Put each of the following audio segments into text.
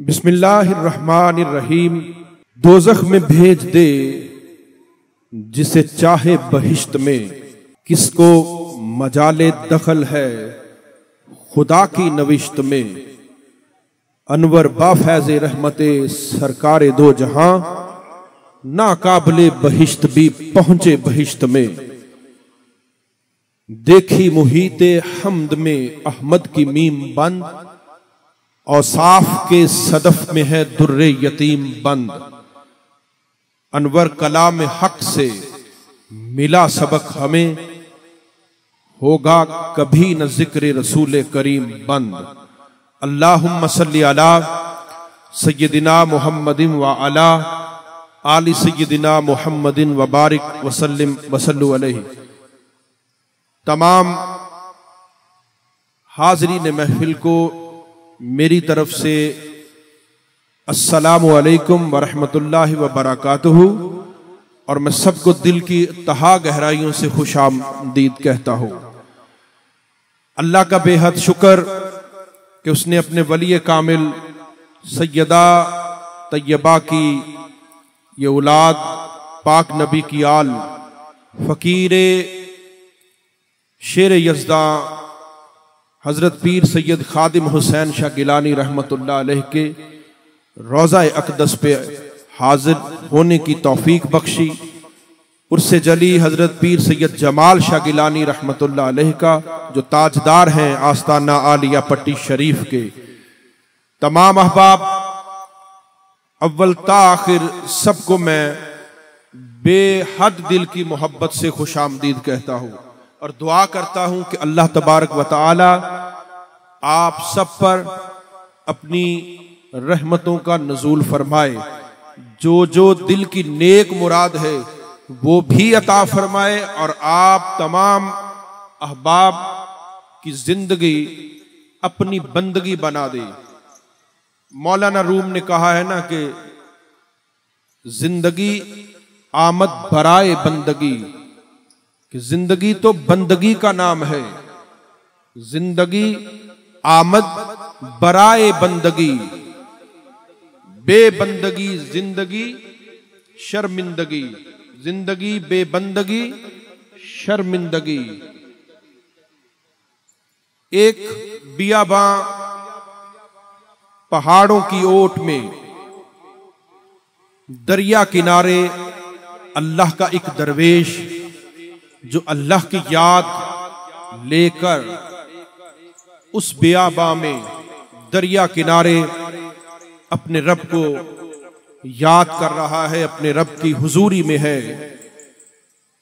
बिस्मिल्लाहिर्रहमानिर्रहीम। दोज़ख में भेज दे जिसे चाहे बहिश्त में, किसको मजाले दखल है खुदा की नविश्त में। अनवर बाफैज़े रहमते सरकारे दो जहां, नाकाबिले बहिश्त भी पहुंचे बहिश्त में। देखी मुहीते हम्द में अहमद की मीम बंद, औसाफ के सदफ में है दुर्रे यतीम बंद। अनवर कलाम हक से मिला सबक हमें, होगा कभी न जिक्र रसूल करीम बंद। अल्लाहुम्मा सल्ली अला सय्यदिना मुहम्मदिन व अला आलि सय्यदिना मुहम्मदिन व बारिक वसल्लिम वसल्लु अलैहि। तमाम हाज़रीन महफिल को मेरी तरफ से अस्सलामु अलैकुम व रहमतुल्लाहि व बरकातुहू, और मैं सबको दिल की तहा गहराइयों से खुशामदीद कहता हूँ। अल्लाह का बेहद शुक्र कि उसने अपने वली कामिल सैयदा तैयबा की ये औलाद, पाक नबी की आल, फ़कीर शेर यज़दा हज़रत पीर सैयद खादिम हुसैन शाह गिलानी रहमतुल्लाह अलैह के रोज़ा अक़दस पे हाजिर होने की तौफीक बख्शी। उर्से जली हज़रत पीर सैयद जमाल शाह गिलानी रहमतुल्लाह अलैह का, जो ताजदार हैं आस्ताना आलिया पट्टी शरीफ के। तमाम अहबाब अव्वल ता आखिर सबको मैं बेहद दिल की मोहब्बत से खुशामदीद कहता हूँ और दुआ करता हूं कि अल्लाह तबारक व तआला आप सब पर अपनी रहमतों का नज़ूल फरमाए। जो जो दिल की नेक मुराद है वो भी अता फरमाए, और आप तमाम अहबाब की जिंदगी अपनी बंदगी बना दे। मौलाना रूम ने कहा है ना कि जिंदगी आमद बराए बंदगी, कि जिंदगी तो बंदगी का नाम है। जिंदगी आमद बराए बंदगी, बेबंदगी जिंदगी शर्मिंदगी, जिंदगी बेबंदगी शर्मिंदगी। एक बियाबां पहाड़ों की ओट में, दरिया किनारे अल्लाह का एक दरवेश, जो अल्लाह की याद लेकर उस बियाबा में दरिया किनारे अपने रब को याद कर रहा है, अपने रब की हुजूरी में है,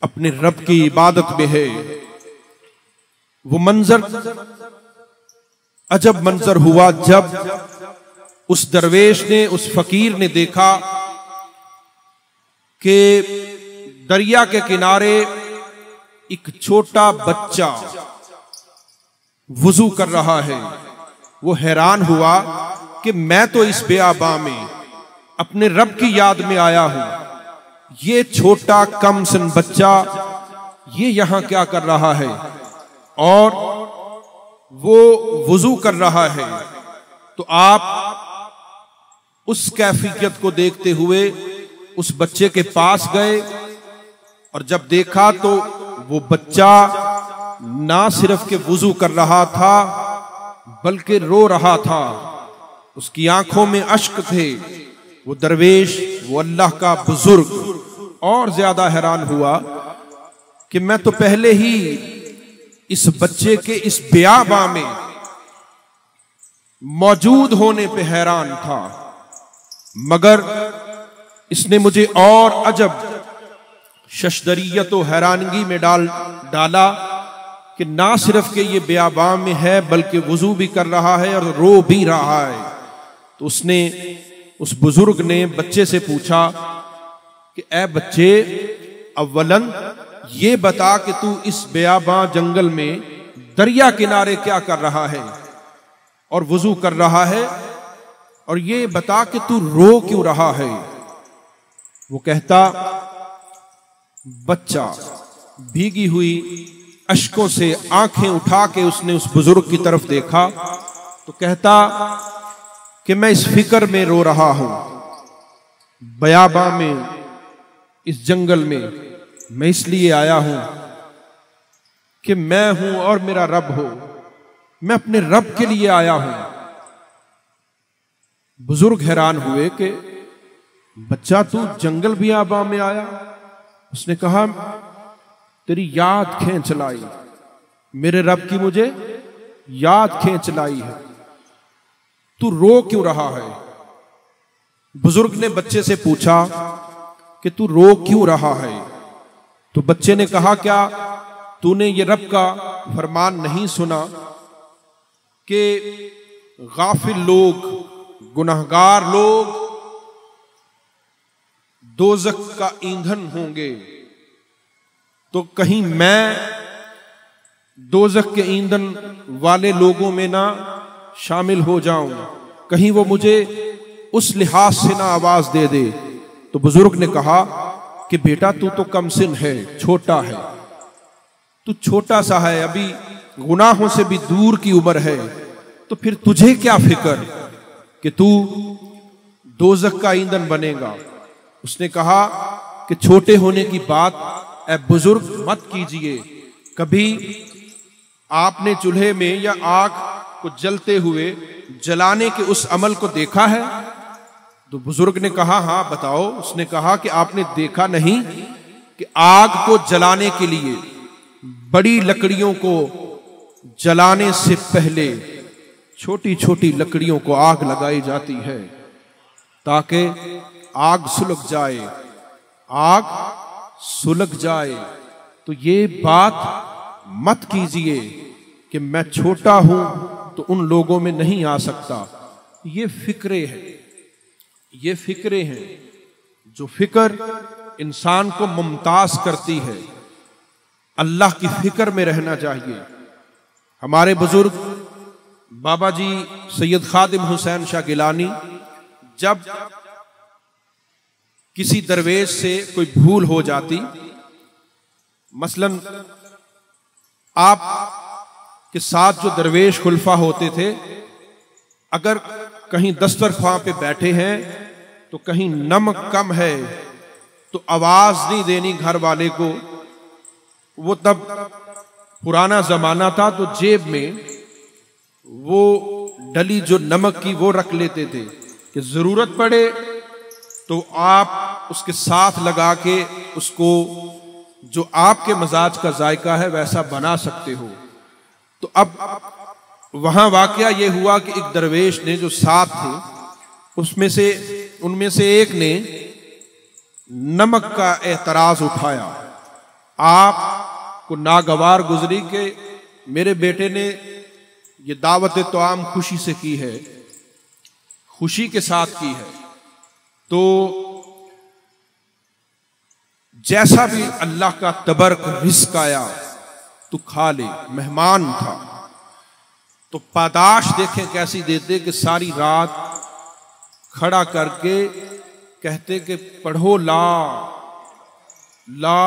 अपने रब की इबादत में है। वो मंजर अजब मंजर हुआ जब उस दरवेश ने, उस फकीर ने देखा कि दरिया के किनारे एक छोटा बच्चा वुजू कर रहा है। वो हैरान हुआ कि मैं तो इस बेआबा में अपने रब की याद में आया हूं, ये छोटा कमसन बच्चा ये यहां क्या कर रहा है? और वो वुजू कर रहा है। तो आप उस कैफियत को देखते हुए उस बच्चे के पास गए, और जब देखा तो वो बच्चा ना सिर्फ के वुजू कर रहा था बल्कि रो रहा था, उसकी आंखों में अश्क थे। वो दरवेश, वो अल्लाह का बुजुर्ग और ज्यादा हैरान हुआ कि मैं तो पहले ही इस बच्चे के इस बियाबा में मौजूद होने पे हैरान था, मगर इसने मुझे और अजब शशदरियत व हैरानगी में डाला कि ना सिर्फ के ये बियाबा में है बल्कि वुजू भी कर रहा है और रो भी रहा है। तो उसने, उस बुजुर्ग ने बच्चे से पूछा कि ए बच्चे, अव्वलन ये बता कि तू इस बियाबा जंगल में दरिया किनारे क्या कर रहा है और वुजू कर रहा है, और ये बता कि तू रो क्यों रहा है। वो कहता, बच्चा भीगी हुई अश्कों से आंखें उठा के उसने उस बुजुर्ग की तरफ देखा, तो कहता कि मैं इस फिक्र में रो रहा हूं, बयाबा में, इस जंगल में मैं इसलिए आया हूं कि मैं हूं और मेरा रब हो, मैं अपने रब के लिए आया हूं। बुजुर्ग हैरान हुए कि बच्चा तू जंगल बियाबा में आया? उसने कहा तेरी याद खींच लाई, मेरे रब की मुझे याद खींच लाई है। तू रो क्यों रहा है? बुजुर्ग ने बच्चे से पूछा कि तू रो क्यों रहा है? तो बच्चे ने कहा क्या तूने ये रब का फरमान नहीं सुना कि गाफिल लोग, गुनाहगार लोग दोज़ख का ईंधन होंगे, तो कहीं मैं दोज़ख के ईंधन वाले लोगों में ना शामिल हो जाऊं, कहीं वो मुझे उस लिहाज से ना आवाज दे दे। तो बुजुर्ग ने कहा कि बेटा तू तो कमसिन है, छोटा है, तू छोटा सा है, अभी गुनाहों से भी दूर की उम्र है, तो फिर तुझे क्या फिक्र कि तू दोज़ख का ईंधन बनेगा। उसने कहा कि छोटे होने की बात ऐ बुजुर्ग मत कीजिए, कभी आपने चूल्हे में या आग को जलते हुए जलाने के उस अमल को देखा है? तो बुजुर्ग ने कहा हाँ बताओ। उसने कहा कि आपने देखा नहीं कि आग को जलाने के लिए बड़ी लकड़ियों को जलाने से पहले छोटी छोटी लकड़ियों को आग लगाई जाती है ताकि आग सुलग जाए, आग सुलग जाए। तो ये बात मत कीजिए कि मैं छोटा हूं तो उन लोगों में नहीं आ सकता। ये फिक्रे हैं, ये फिक्रे हैं जो फिक्र इंसान को मुमताज करती है। अल्लाह की फिक्र में रहना चाहिए। हमारे बुजुर्ग बाबा जी सैयद खादिम हुसैन शाह गिलानी जब किसी दरवेश से कोई भूल हो जाती, मसलन आप के साथ जो दरवेश खुलफा होते थे, अगर कहीं दस्तरख्वां पे बैठे हैं तो कहीं नमक कम है तो आवाज नहीं देनी घर वाले को। वो तब पुराना जमाना था तो जेब में वो डली जो नमक की वो रख लेते थे कि जरूरत पड़े तो आप उसके साथ लगा के उसको जो आपके मजाज का जायका है वैसा बना सकते हो। तो अब वहां वाकया ये हुआ कि एक दरवेश ने जो साथ थे उनमें से एक ने नमक का एतराज उठाया। आपको नागवार गुजरी कि मेरे बेटे ने ये दावत तो आम खुशी से की है, खुशी के साथ की है, तो जैसा भी अल्लाह का तबरक रिस्क आया तू खा ले। मेहमान था तो पादाश देखें कैसी देते कि सारी रात खड़ा करके कहते कि पढ़ो ला ला,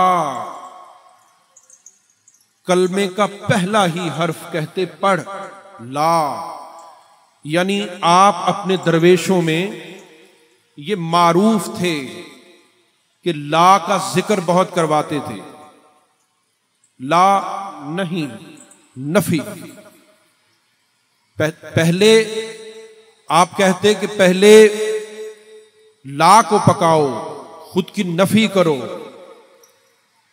कलमे का पहला ही हर्फ कहते पढ़ ला। यानी आप अपने दरवेशों में ये मारूफ थे कि ला का जिक्र बहुत करवाते थे। ला नहीं, नफी। पहले आप कहते कि पहले ला को पकाओ, खुद की नफी करो।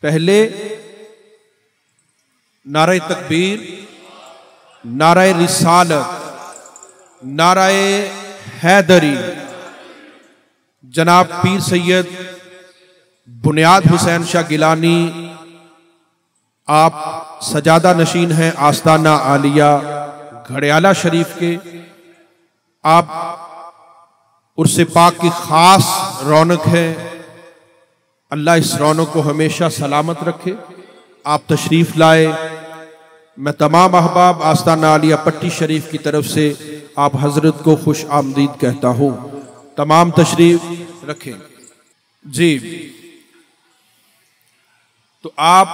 पहले नारे तकबीर, नारे रिसालत, नारे हैदरी, जनाब पीर सैयद बुनियाद हुसैन शाह गिलानी आप सजादा नशीन हैं आस्ताना आलिया घड़ियाला शरीफ के। आप उर्से पाक की खास रौनक है। अल्लाह इस रौनक को हमेशा सलामत रखे। आप तशरीफ लाए। मैं तमाम अहबाब आस्ताना आलिया पट्टी शरीफ की तरफ से आप हजरत को खुश आमदीद कहता हूँ। तमाम तशरीफ रखें जी। तो आप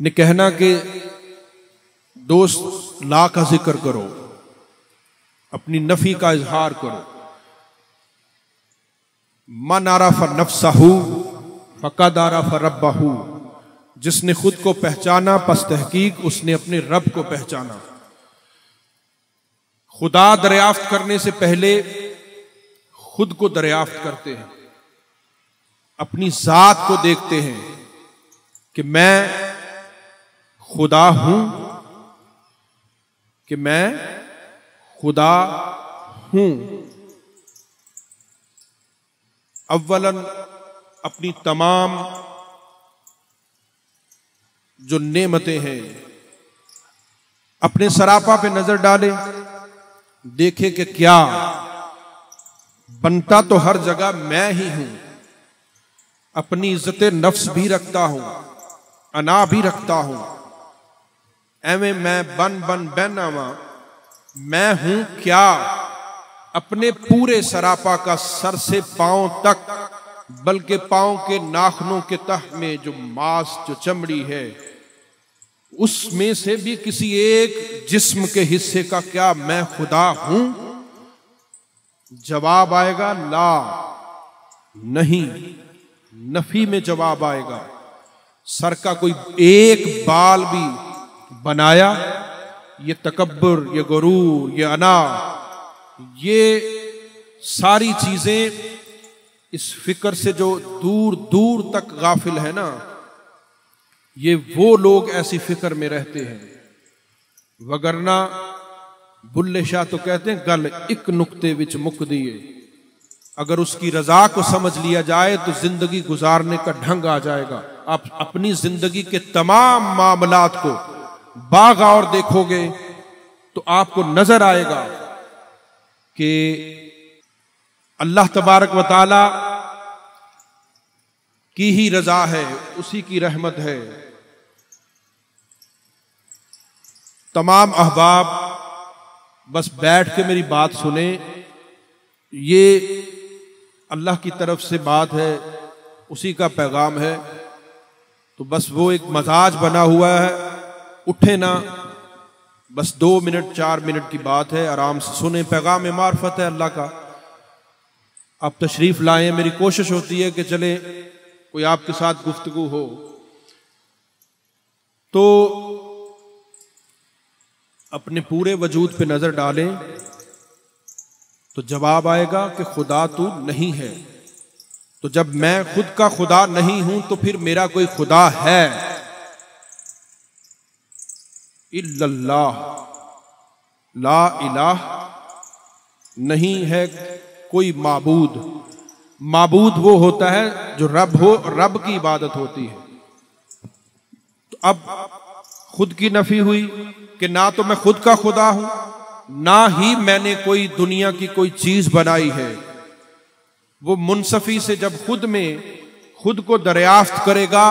ने कहना कि दोस्त ला का जिक्र करो, अपनी नफी का इजहार करो। मन आरफ नफ्सहू फक़द आरफ रब्बहू, जिसने खुद को पहचाना पस तहकीक उसने अपने रब को पहचाना। खुदा दरियाफ्त करने से पहले खुद को दरियाफ्त करते हैं, अपनी जात को देखते हैं कि मैं खुदा हूं, कि मैं खुदा हूं। अव्वलन अपनी तमाम जो नेमतें हैं अपने सरापा पे नजर डाले, देखे कि क्या बनता तो हर जगह मैं ही हूं। अपनी इज्जत नफ्स भी रखता हूं, अना भी रखता हूं। एवं मैं बन बन बैनावा, मैं हूं क्या? अपने पूरे सरापा का सर से पांव तक, बल्कि पांव के नाखनों के तह में जो मांस जो चमड़ी है उसमें से भी किसी एक जिस्म के हिस्से का क्या मैं खुदा हूं? जवाब आएगा ला, नहीं। नफी में जवाब आएगा। सर का कोई एक बाल भी बनाया, ये तकब्बुर, ये गुरूर, ये अना, ये सारी चीजें इस फिक्र से जो दूर दूर तक गाफिल है ना, ये वो लोग ऐसी फिक्र में रहते हैं। वगरना बुल्ले शाह तो कहते हैं गल एक नुक्ते विच मुक दिए। अगर उसकी रजा को समझ लिया जाए तो जिंदगी गुजारने का ढंग आ जाएगा। आप अपनी जिंदगी के तमाम मामलात को बागौर देखोगे तो आपको नजर आएगा कि अल्लाह तबारक व तआला की ही रजा है, उसी की रहमत है। तमाम अहबाब बस बैठ के मेरी बात सुने, ये अल्लाह की तरफ से बात है, उसी का पैगाम है। तो बस वो एक मजाज बना हुआ है, उठे ना, बस 2 मिनट 4 मिनट की बात है, आराम से सुने। पैगाम मार्फत है अल्लाह का। आप तशरीफ लाएं, मेरी कोशिश होती है कि चले कोई आपके साथ गुफ्तगू हो। तो अपने पूरे वजूद पे नजर डालें तो जवाब आएगा कि खुदा तू नहीं है। तो जब मैं खुद का खुदा नहीं हूं तो फिर मेरा कोई खुदा है? इल्लल्लाह, ला इलाह, नहीं है कोई माबूद। माबूद वो होता है जो रब हो, रब की इबादत होती है। तो अब खुद की नफी हुई कि ना तो मैं खुद का खुदा हूं, ना ही मैंने कोई दुनिया की कोई चीज बनाई है। वो मुनसफी से जब खुद में खुद को दरियाफ्त करेगा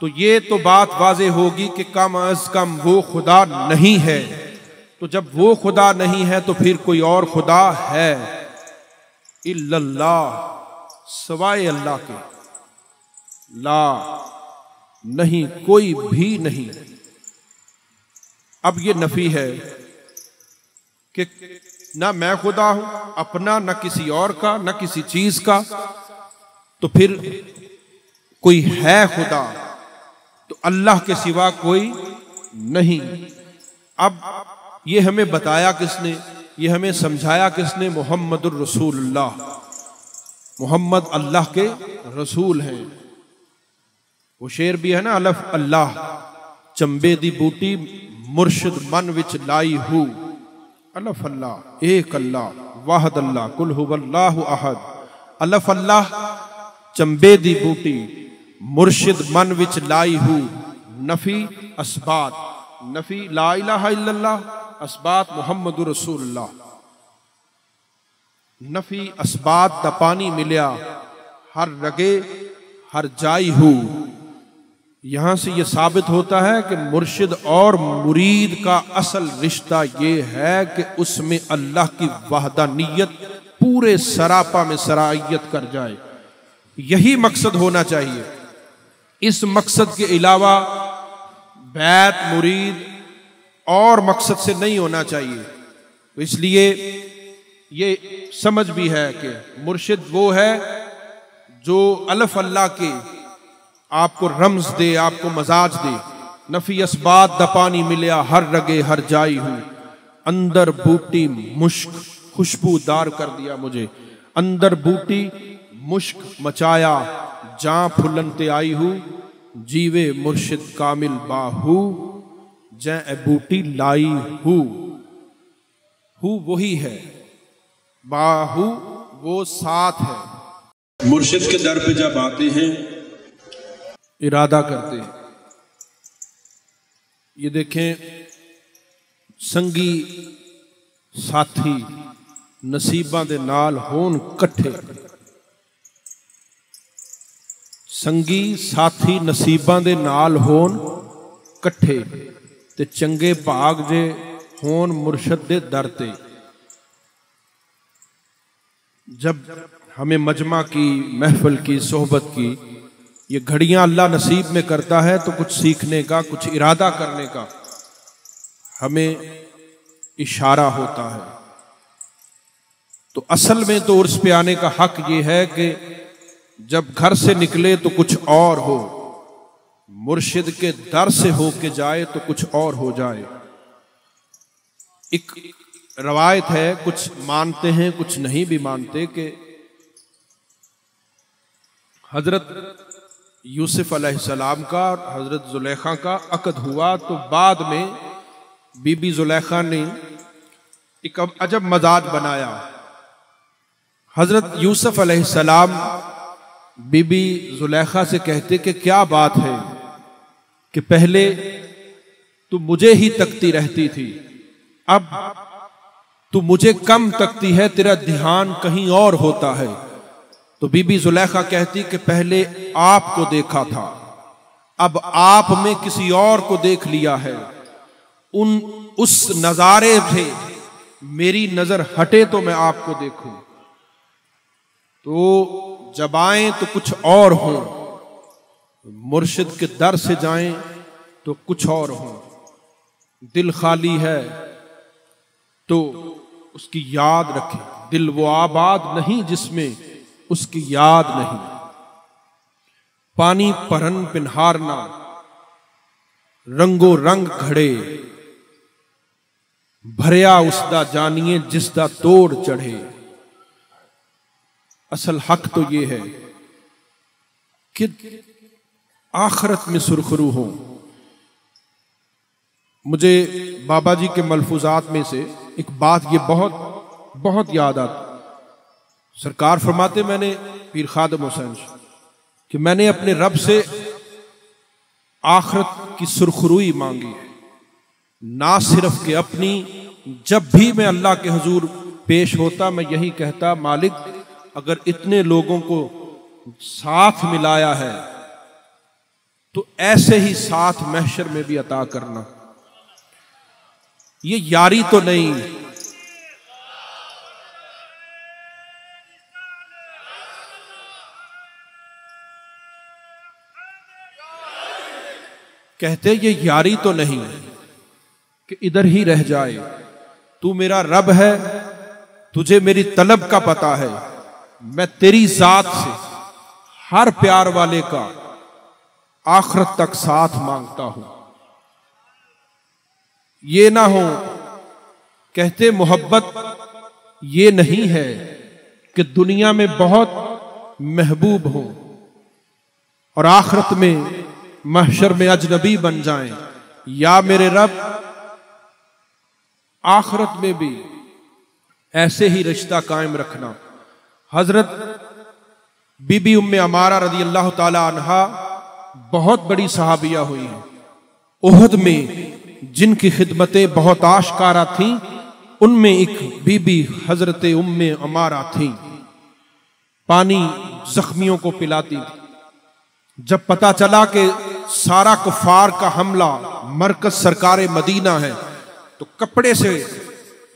तो ये तो बात वाज़े होगी कि कम अज कम वो खुदा नहीं है। तो जब वो खुदा नहीं है तो फिर कोई और खुदा है? इल्लल्लाह, सवाए अल्लाह के ला, नहीं, कोई भी नहीं। अब ये नफी है कि ना मैं खुदा हूं अपना, ना किसी और का, ना किसी चीज का। तो फिर कोई है खुदा तो अल्लाह के सिवा कोई नहीं। अब ये हमें बताया किसने, ये हमें समझाया किसने? मुहम्मदुर रसूलुल्लाह। मोहम्मद अल्लाह के रसूल हैं। वो शेर भी है ना, अलफ अल्लाह चंबे दी बूटी मुर्शिद मन विच लाई हूं। अलफ अल्लाह, एक अल्लाह, वाहद अल्लाह, कुल हुवल्लाहु अहद। अलफ अल्लाह चंबे दी बूटी मुर्शिद मन विच लाई हूं। नफी असबात, नफी ला इलाहा इल्लल्लाह, असबात मुहम्मदुर रसूलुल्लाह। नफी असबात दा पानी मिलिया हर रगे हर जाई हूं। यहां से यह साबित होता है कि मुर्शिद और मुरीद का असल रिश्ता यह है कि उसमें अल्लाह की वहदानियत पूरे सरापा में सरायत कर जाए। यही मकसद होना चाहिए। इस मकसद के अलावा बैत मुरीद और मकसद से नहीं होना चाहिए। तो इसलिए ये समझ भी है कि मुर्शिद वो है जो अलफ अल्लाह के आपको रम्ज दे, आपको मजाज दे। नफी असबात द पानी मिलया हर रगे हर जाई हूँ, अंदर बूटी मुश्क खुशबूदार कर दिया मुझे। अंदर बूटी मुश्क मचाया जां फुलनते आई हूँ, जीवे मुर्शिद कामिल बाहू जै ए बूटी लाई हूँ। वही है, बाहू वो साथ है। मुर्शिद के दर पे जब आते हैं इरादा करते हैं। ये देखें, संगी साथी नसीबां दे नाल होन कट्ठे। संगी साथी नसीबां दे नाल होन कट्ठे ते चंगे भाग जे होन मुर्शद दे दर ते। जब हमें मजमा की, महफिल की, सोहबत की ये घड़ियां अल्लाह नसीब में करता है तो कुछ सीखने का, कुछ इरादा करने का हमें इशारा होता है। तो असल में तो उर्स पे आने का हक ये है कि जब घर से निकले तो कुछ और हो, मुर्शिद के दर से होके जाए तो कुछ और हो जाए। एक रवायत है, कुछ मानते हैं कुछ नहीं भी मानते, कि हजरत यूसुफ अलैहिस्सलाम का और हजरत जुलेखा का अक़द हुआ तो बाद में बीबी जुलेखा ने एक अजब मजाज बनाया। हजरत यूसुफ अलैहिस्सलाम बीबी जुलेखा से कहते कि क्या बात है कि पहले तू मुझे ही तकती रहती थी, अब तू मुझे कम तकती है, तेरा ध्यान कहीं और होता है। तो बीबी जुलेखा कहती कि पहले आपको देखा था, अब आप में किसी और को देख लिया है। उस नजारे से मेरी नजर हटे तो मैं आपको देखूं, तो जब आए तो कुछ और हो, मुर्शिद के दर से जाएं तो कुछ और हो। दिल खाली है तो उसकी याद रखें, दिल वो आबाद नहीं जिसमें उसकी याद नहीं। पानी परन पिन्हारना रंगो रंग घड़े, भरिया उसदा जानिए जिसदा तोड़ चढ़े। असल हक तो ये है कि आखिरत में सुरखरू हो। मुझे बाबा जी के मलफूजात में से एक बात ये बहुत बहुत याद आती। सरकार फरमाते, मैंने पीर खादिम हुसैन कि मैंने अपने रब से आखिरत की सुरखरुई मांगी है, ना सिर्फ कि अपनी। जब भी मैं अल्लाह के हुजूर पेश होता मैं यही कहता, मालिक अगर इतने लोगों को साथ मिलाया है तो ऐसे ही साथ महशर में भी अता करना। ये यारी तो नहीं, कहते ये यारी तो नहीं कि इधर ही रह जाए। तू मेरा रब है, तुझे मेरी तलब का पता है, मैं तेरी जात से हर प्यार वाले का आखिरत तक साथ मांगता हूं। ये ना हो, कहते मोहब्बत ये नहीं है कि दुनिया में बहुत महबूब हो और आखिरत में महशर में अजनबी बन जाएं। या मेरे रब आखिरत में भी ऐसे ही रिश्ता कायम रखना। हजरत बीबी उम्मे अमारा रदी अल्लाह ताला अन्हा बहुत बड़ी सहाबिया हुई हैं। उहद में जिनकी खिदमतें बहुत आशकारा थीं, उनमें एक बीबी हजरत उम्मे अमारा थी। पानी जख्मियों को पिलाती थी। जब पता चला कि सारा कुफार का हमला मरकज सरकार मदीना है तो कपड़े से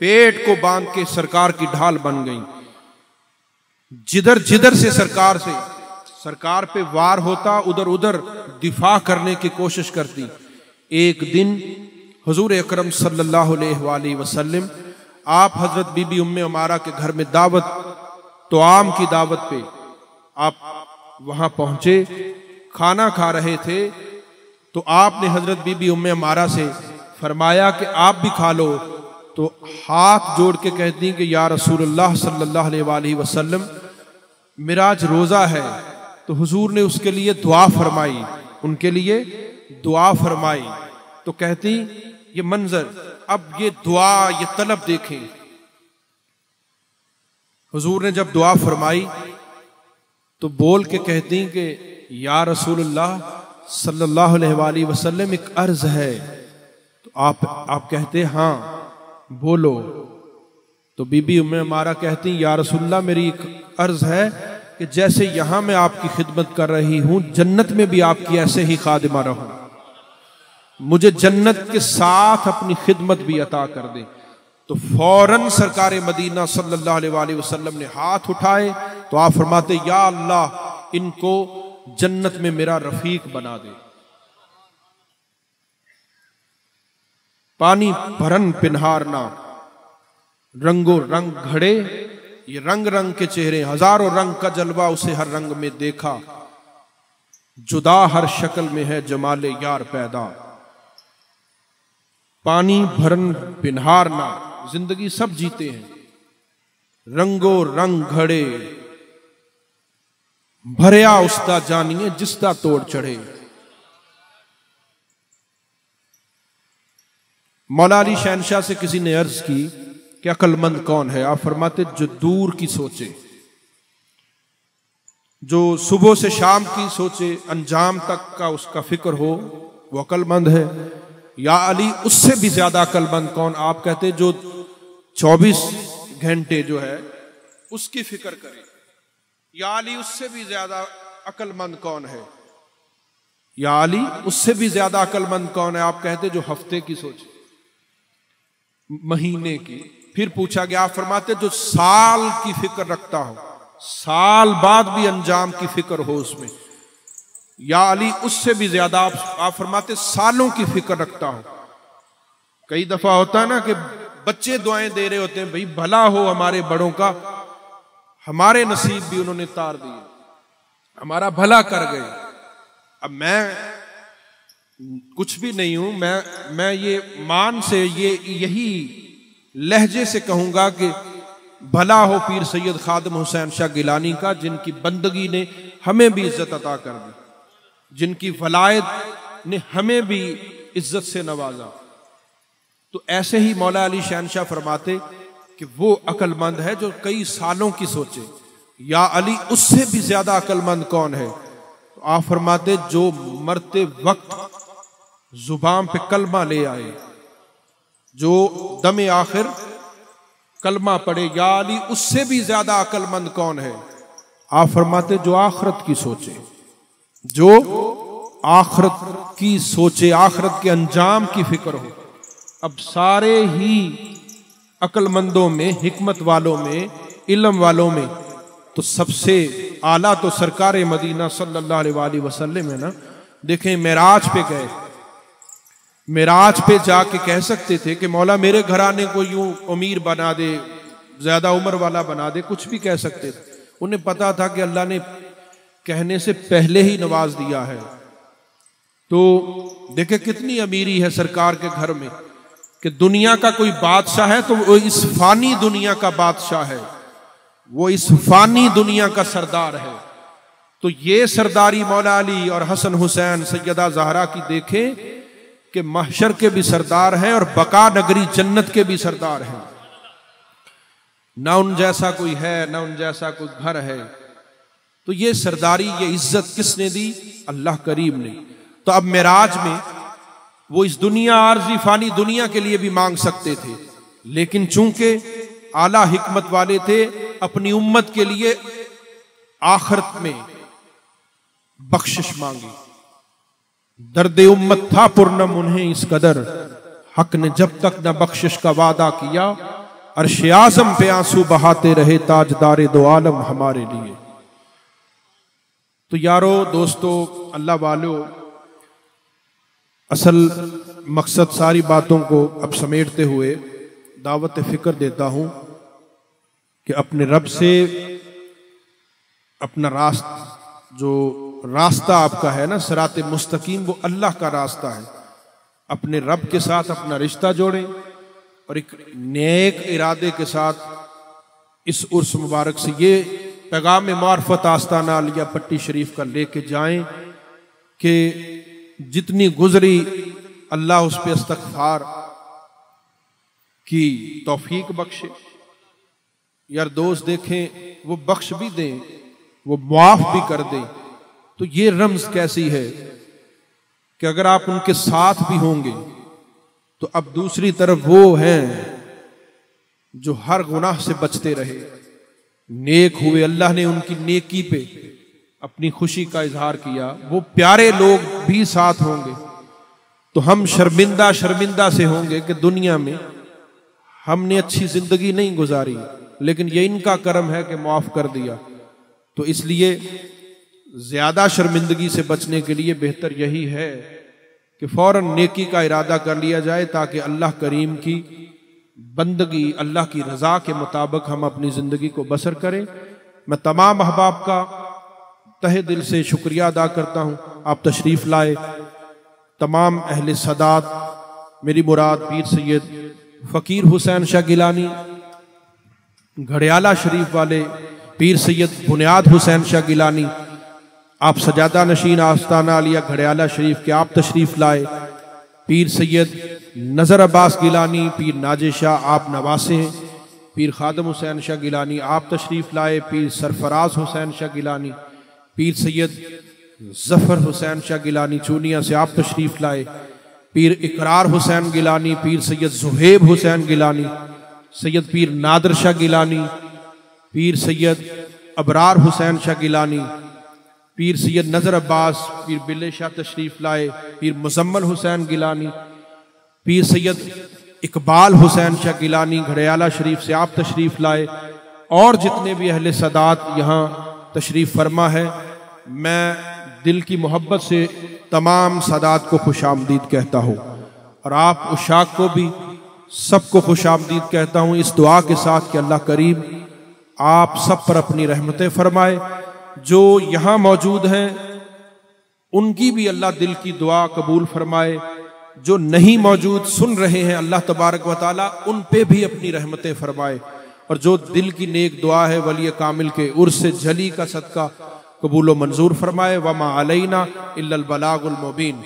पेट को बांध के सरकार की ढाल बन गई। जिधर जिधर से सरकार पे वार होता उधर उधर दिफा करने की कोशिश करती। एक दिन हुजूर अकरम सल्लल्लाहु अलैहि वसल्लम आप हजरत बीबी उम्मे अमारा के घर में दावत, तो आम की दावत पे आप वहां पहुंचे, खाना खा रहे थे, तो आपने हजरत बीबी उम्मे अमारा से फरमाया कि आप भी खा लो। तो हाथ जोड़ के कहती कि या रसूलुल्लाह सल्लल्लाहु अलैहि वसल्लम, मेरा आज रोजा है। तो हुजूर ने उसके लिए दुआ फरमाई, उनके लिए दुआ फरमाई। तो कहती ये मंजर, अब ये दुआ, ये तलब देखें। हुजूर ने जब दुआ फरमाई तो बोल के कहती कि या रसूलुल्लाह सल्लल्लाहु अलैहि वसल्लम, एक अर्ज है। तो आप कहते हाँ बोलो। तो बीबी उम्मे अमारा कहती या रसूलुल्लाह, मेरी एक अर्ज है कि जैसे यहां मैं आपकी खिदमत कर रही हूं, जन्नत में भी आपकी ऐसे ही खादिमा रहूं, मुझे जन्नत के साथ अपनी खिदमत भी अता कर दे। तो फौरन सरकार मदीना सल्लल्लाहु अलैहि वसल्लम ने हाथ उठाए तो आप फरमाते या अल्लाह, इनको जन्नत में मेरा रफीक बना दे। पानी भरन पिन्हारना, रंगो रंग घड़े, ये रंग रंग के चेहरे, हजारों रंग का जलवा उसे हर रंग में देखा, जुदा हर शक्ल में है जमाले यार पैदा। पानी भरन पिन्हारना, जिंदगी सब जीते हैं, रंगो रंग घड़े, भरया उसका जानिए जिसका तोड़ चढ़े। मौला अली शहनशाह से किसी ने अर्ज की कि अक्लमंद कौन है? आप फरमाते जो दूर की सोचे, जो सुबह से शाम की सोचे, अंजाम तक का उसका फिक्र हो, वो अक्लमंद है। या अली, उससे भी ज्यादा अक्लमंद कौन? आप कहते जो 24 घंटे जो है उसकी फिक्र करे। या अली, उससे भी ज्यादा अक्लमंद कौन है? या अली, उससे भी ज्यादा अक्लमंद कौन है? आप कहते जो हफ्ते की सोचे, महीने की। फिर पूछा गया, आप फरमाते जो साल की फिक्र रखता हो, साल बाद भी अंजाम की फिक्र हो उसमें। या अली, उससे भी ज्यादा आप फरमाते सालों की फिक्र रखता हो। कई दफा होता है ना कि बच्चे दुआएं दे रहे होते हैं, भाई भला हो हमारे बड़ों का, हमारे नसीब भी उन्होंने तार दिए, हमारा भला कर गए। अब मैं कुछ भी नहीं हूं, मैं ये मान से यही लहजे से कहूंगा कि भला हो पीर सैयद खादिम हुसैन शाह गिलानी का, जिनकी बंदगी ने हमें भी इज्जत अता कर दी, जिनकी वलायत ने हमें भी इज्जत से नवाजा। तो ऐसे ही मौला अली शहनशाह फरमाते कि वो अक्लमंद है जो कई सालों की सोचे। या अली, उससे भी ज्यादा अक्लमंद कौन है? तो आप फरमाते जो मरते वक्त जुबान पे कलमा ले आए, जो दमे आखिर कलमा पड़े। या अली, उससे भी ज्यादा अक्लमंद कौन है? आप फरमाते जो आखिरत की सोचे, जो आखिरत की सोचे, आखिरत के अंजाम की फिक्र हो। अब सारे ही अक्लमंदों में, हिकमत वालों में, इल्म वालों में तो सबसे आला तो सरकार मदीना सल्लल्लाहु अलैहि वसल्लम है ना। देखें, मेराज पे गए, मेराज पे जाके कह सकते थे कि मौला मेरे घराने को यूं अमीर बना दे, ज्यादा उम्र वाला बना दे, कुछ भी कह सकते थे। उन्हें पता था कि अल्लाह ने कहने से पहले ही नवाज दिया है। तो देखे कितनी अमीरी है सरकार के घर में कि दुनिया का कोई बादशाह है तो वो इस फानी दुनिया का बादशाह है, वो इस फानी दुनिया का सरदार है। तो ये सरदारी मौला अली और हसन हुसैन सैयदा ज़हरा की देखे कि महशर के भी सरदार हैं और बका नगरी जन्नत के भी सरदार हैं। ना उन जैसा कोई है, ना उन जैसा कोई घर है। तो ये सरदारी, ये इज्जत किसने दी? अल्लाह करीम ने। तो अब मेराज में वो इस दुनिया, आर्जी फानी दुनिया के लिए भी मांग सकते थे, लेकिन चूंकि आला हिकमत वाले थे, अपनी उम्मत के लिए आखिरत में बख्शिश मांगी। दर्दे उम्मत था पुरनम उन्हें इस कदर, हक ने जब तक न बख्शिश का वादा किया, अर्श आज़म पे आंसू बहाते रहे ताजदारे दो आलम हमारे लिए। तो यारो, दोस्तों, अल्लाह वालों, असल मकसद सारी बातों को अब समेटते हुए दावत फ़िक्र देता हूँ कि अपने रब से अपना रास्ता आपका है ना सिराते मुस्तकीम, वो अल्लाह का रास्ता है। अपने रब के साथ अपना रिश्ता जोड़ें और एक नेक इरादे के साथ इस उर्स मुबारक से ये पैगाम मार्फत आस्ताना आलिया पट्टी शरीफ का लेके जाएं कि जितनी गुजरी अल्लाह उस पर इस्तग़फ़ार की तौफीक बख्शे। यार दोस्त देखें, वो बख्श भी दें, वो मुआफ भी कर दें। तो ये रम्ज कैसी है कि अगर आप उनके साथ भी होंगे तो अब दूसरी तरफ वो हैं जो हर गुनाह से बचते रहे, नेक हुए, अल्लाह ने उनकी नेकी पे अपनी खुशी का इजहार किया, वो प्यारे लोग भी साथ होंगे। तो हम शर्मिंदा से होंगे कि दुनिया में हमने अच्छी जिंदगी नहीं गुजारी, लेकिन ये इनका करम है कि माफ कर दिया। तो इसलिए ज्यादा शर्मिंदगी से बचने के लिए बेहतर यही है कि फौरन नेकी का इरादा कर लिया जाए, ताकि अल्लाह करीम की बंदगी, अल्लाह की रजा के मुताबिक हम अपनी जिंदगी को बसर करें। मैं तमाम अहबाब का तहे दिल से शुक्रिया अदा करता हूँ, आप तशरीफ लाए। तमाम अहले सदात, मेरी मुराद पीर सैयद फ़कीर हुसैन शाह गिलानी घड़ियाला शरीफ वाले, पीर सैयद बुनियाद हुसैन शाह गिलानी, आप सजादा नशीन आस्ताना आलिया घड़ियाला शरीफ के आप तशरीफ लाए। पीर सैयद नज़र अब्बास गिलानी, पीर नाजिर शाह आप नवासे हैं। पीर खादम हुसैन शाह गिलानी आप तशरीफ लाए। पीर सरफराज हुसैन शाह गिलानी, पीर सैयद जफर हुसैन शाह गिलानी चूनिया से आप तशरीफ लाए। पीर इकरार हुसैन गिलानी, पीर सैयद जुहेब हुसैन गिलानी, सैयद पीर नादर शाह गिलानी, पीर सैयद अबरार हुसैन शाह गिलानी, पीर सैयद नज़र अब्बास, पीर बिल्ले शाह तशरीफ लाए। पीर मुजम्मल हुसैन गिलानी, पीर सैयद इकबाल हुसैन शाह गिलानी घड़ियाला शरीफ से आप तशरीफ लाए। और जितने भी अहले सदात यहाँ तशरीफ फरमा है, मैं दिल की मोहब्बत से तमाम सदात को खुशामदीद कहता हूँ और आप उशाक को भी सबको खुशामदीद कहता हूँ, इस दुआ के साथ कि अल्लाह करीम आप सब पर अपनी रहमतें फरमाए। जो यहाँ मौजूद हैं उनकी भी अल्लाह दिल की दुआ कबूल फरमाए, जो नहीं मौजूद सुन रहे हैं अल्लाह तबारक व तआला उन पे भी अपनी रहमतें फरमाए, और जो दिल की नेक दुआ है वली कामिल के उर्स से जली का सदका कबूल व मंजूर फरमाए। वमा अलैना इल्लल बलागुल मुबीन।